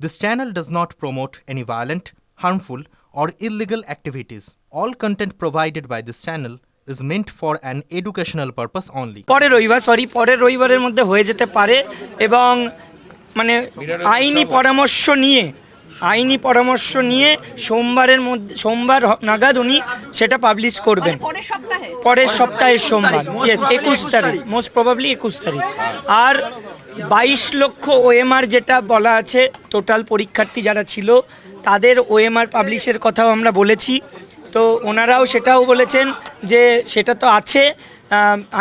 This channel does not promote any violent, harmful, or illegal activities. All content provided by this channel is meant for an educational purpose only. পরের রবিবারের মধ্যে হয়ে যেতে পারে এবং মানে আইনি পরামর্শ নিয়ে সোমবার নাগাদ উনি সেটা পাবলিশ করবেন পরের সপ্তাহের সোমবার। ইয়েস, 21 তারিখ, মোস্ট প্রবাবলি 21 তারিখ। আর 22 লক্ষ ওএমআর যেটা বলা আছে, টোটাল পরীক্ষার্থী যারা ছিল তাদের ওএমআর পাবলিশের কথাও আমরা বলেছি। তো ওনারাও সেটাও বলেছেন যে সেটা তো আছে,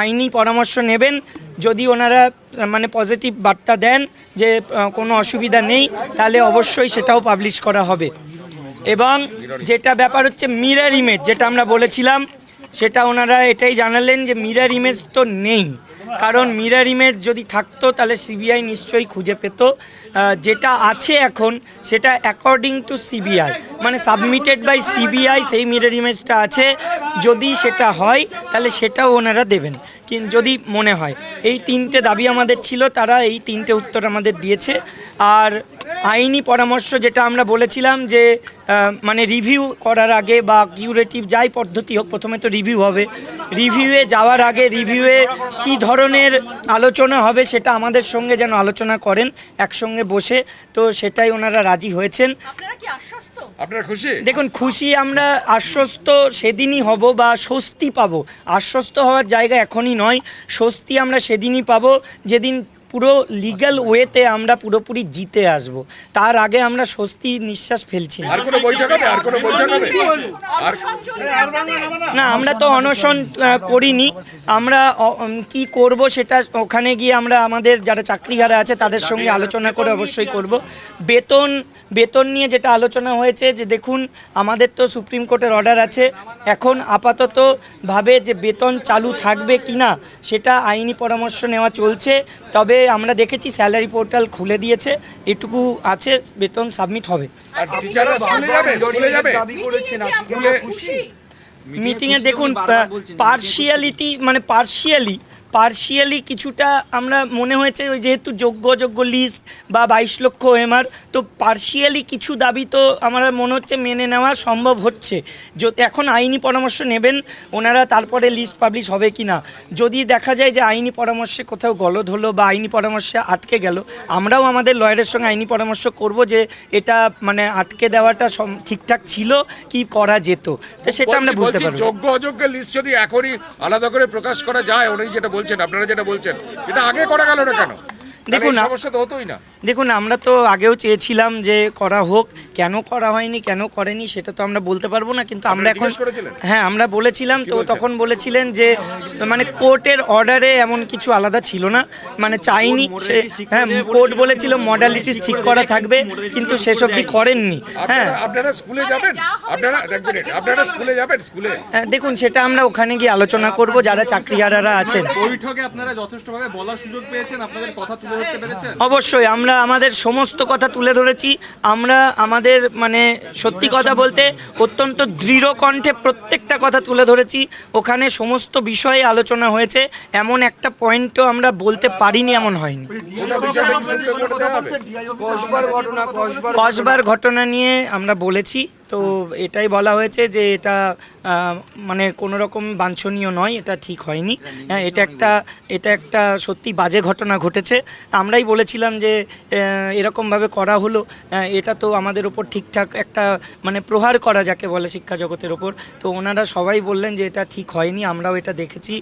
আইনি পরামর্শ নেবেন। যদি ওনারা মানে পজিটিভ বার্তা দেন যে কোনো অসুবিধা নেই, তাহলে অবশ্যই সেটাও পাবলিশ করা হবে। এবং যেটা ব্যাপার হচ্ছে মিরর ইমেজ, যেটা আমরা বলেছিলাম, সেটা ওনারা এটাই জানালেন যে মিরর ইমেজ তো নেই। কারণ মিরর ইমেজ যদি থাকতো তাহলে সিবিআই নিশ্চয়ই খুঁজে পেত। যেটা আছে এখন সেটা অ্যাকর্ডিং টু সিবিআই, মানে সাবমিটেড বাই সিবিআই, সেই মিরর ইমেজটা আছে। যদি সেটা হয় তাহলে সেটাও ওনারা দেবেন, কিন্তু যদি মনে হয়। এই তিনটে দাবি আমাদের ছিল, তারা এই তিনটে উত্তর আমাদের দিয়েছে। আর আইনি পরামর্শ যেটা আমরা বলেছিলাম যে মানে রিভিউ করার আগে বা কিউরেটিভ যাই পদ্ধতি হোক, প্রথমে তো রিভিউ হবে। রিভিউয়ে যাওয়ার আগে রিভিউয়ে কী ধরনের আলোচনা হবে সেটা আমাদের সঙ্গে যেন আলোচনা করেন একসঙ্গে বসে। তো সেটাই ওনারা রাজি হয়েছেন। আপনারা খুশি? দেখুন, খুশি আমরা, আশ্বস্ত সেদিনই হব বা স্বস্তি পাবো। আশ্বস্ত হওয়ার জায়গা এখনই নয়, স্বস্তি আমরা সেদিনই পাবো যেদিন পুরো লিগ্যাল ওয়েতে আমরা পুরোপুরি জিতে আসব। তার আগে আমরা স্বস্তি নিঃশ্বাস ফেলছি না। না, আমরা তো অনশন করিনি। আমরা কি করব সেটা ওখানে গিয়ে আমরা আমাদের যারা চাকরিহারা আছে তাদের সঙ্গে আলোচনা করে অবশ্যই করব। বেতন নিয়ে যেটা আলোচনা হয়েছে, যে দেখুন আমাদের তো সুপ্রিম কোর্টের অর্ডার আছে, এখন আপাতত ভাবে যে বেতন চালু থাকবে কি না সেটা আইনি পরামর্শ নেওয়া চলছে। তবে আমরা দেখেছি স্যালারি পোর্টাল খুলে দিয়েছে, এটুকু আছে, বেতন সাবমিট হবে। মিটিংয়ে দেখুন পার্শিয়ালি কিছুটা আমরা মনে হয়েছে, ওই যেহেতু যোগ্য লিস্ট বা 22 লক্ষ ওএমআর, তো পার্শিয়ালি কিছু দাবি তো আমার মনে হচ্ছে মেনে নেওয়া সম্ভব হচ্ছে। এখন আইনি পরামর্শ নেবেন ওনারা, তারপরে লিস্ট পাবলিশ হবে কি না। যদি দেখা যায় যে আইনি পরামর্শে কোথাও গলদ হলো বা আইনি পরামর্শে আটকে গেল, আমরাও আমাদের লয়ারের সঙ্গে আইনি পরামর্শ করব যে এটা মানে আটকে দেওয়াটা ঠিকঠাক ছিল কি করা যেত, তো সেটা আমরা বুঝতে পারবো। যোগ্য অযোগ্যের লিস্ট যদি এখনই আলাদা করে প্রকাশ করা যায়, উনি যেটা বলছেন, আপনারা যেটা বলছেন, এটা আগে করা গেল না কেন? দেখুন, সমস্যা তো হতোই না। দেখুন, আমরা তো আগেও চেয়েছিলাম যে করা হোক, কেন করা হয়নি, কেন করেনি সেটা তো আমরা বলতে পারবো না। কিন্তু আমরা এখন, হ্যাঁ আমরা বলেছিলাম, তো তখন বলেছিলেন যে মানে কোর্টের অর্ডারে এমন কিছু আলাদা ছিল না, মানে চাইনি। হ্যাঁ, কোর্ট বলেছিল মডালিটিস ঠিক করা থাকবে, কিন্তু সেসবই করেননি। হ্যাঁ, আপনারা স্কুলে যাবেন, স্কুলে দেখুন সেটা আমরা ওখানে গিয়ে আলোচনা করব যারা চাকরিহারারা আছেন। বৈঠকে আপনারা যথেষ্টভাবে বলার সুযোগ পেয়েছেন, আপনাদের কথা তুলে ধরতে পেরেছেন? অবশ্যই আমরা আমাদের সমস্ত কথা তুলে ধরেছি। আমরা আমাদের মানে সত্যি কথা বলতে অত্যন্ত দৃঢ় কণ্ঠে প্রত্যেকটা কথা তুলে ধরেছি। ওখানে সমস্ত বিষয়ে আলোচনা হয়েছে, এমন একটা পয়েন্টও আমরা বলতে পারিনি এমন হয়নি। কসবার ঘটনা নিয়ে আমরা বলেছি, তো এটাই বলা হয়েছে যে এটা মানে কোনো রকম বাঞ্ছনীয় নয়, এটা ঠিক হয়নি। হ্যাঁ, এটা একটা সত্যি বাজে ঘটনা ঘটেছে। আমরাই বলেছিলাম যে এরকমভাবে করা হলো, এটা তো আমাদের ওপর ঠিকঠাক একটা মানে প্রহার করা যাকে বলে শিক্ষা জগতের ওপর। তো ওনারা সবাই বললেন যে এটা ঠিক হয়নি, আমরাও এটা দেখেছি।